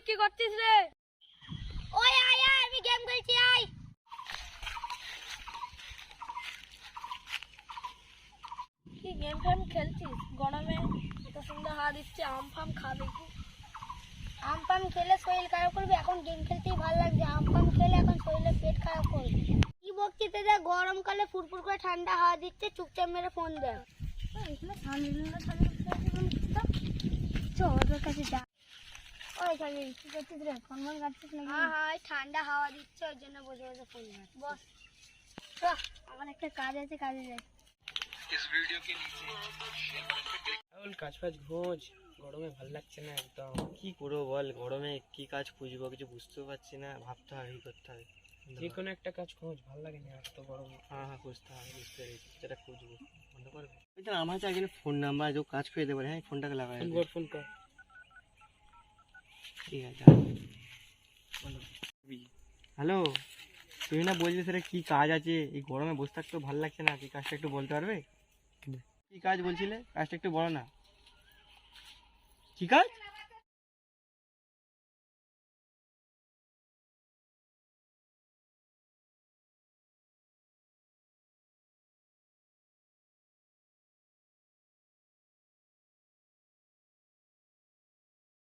কি করছিস রে? ওই আয় আয়, আমি গেম খেলছি, আয়। কি গেম ফেম খেলছিস গরমে? এত সুন্দর হাওয়া দিচ্ছে, আম ফাম খাবে কি? আম ফাম খেলে শরীর খারাপ করবে, এখন গেম খেলতেই ভালো লাগছে। আম ফাম খেলে এখন শরীরের পেট খারাপ করবে। কি বকছিস রে? গরমকালে ফুরফুর করে ঠান্ডা হাওয়া দিচ্ছে, চুপচাপ মেরে ফোন দে। এখানে ওদের কাছে যা। ওই খালি কি করছিস রে? ফোন ফোন কাটছিস নাকি? হ্যাঁ, ঠান্ডা হাওয়া দিচ্ছে, ওই জন্য বসে বসে ফোন কাটছি। বস, আমার একটা কাজ আছে, কাজে যাই। কাজ ফাজ খোঁজ, গরমে ভাল লাগছে না একদম। কি করবো বল, গরমে কি কাজ খুঁজবো কিছু বুঝতেও পারছি না, ভাবতে হবে কি করতে হবে। যে কোনো একটা কাজ খোঁজ, ভাল লাগে না এত গরমে। হ্যাঁ খুঁজতে হবে, বুঝতে পেরেছি, যেটা খুঁজবো। বন্ধ করবে আমার কাছে একজন ফোন নাম্বার যে কাজ করে দিতে পারে। হ্যাঁ ফোনটাকে লাগাই, ফোন কর। ঠিক আছে। হ্যালো, তুই না বলছিস সেটা কি কাজ আছে? এই গরমে বসে থাকতেও ভালো লাগছে না, কি কাজটা একটু বলতে পারবে? কি কাজ বলছিলে? কাজটা একটু বলো না। কি কাজ?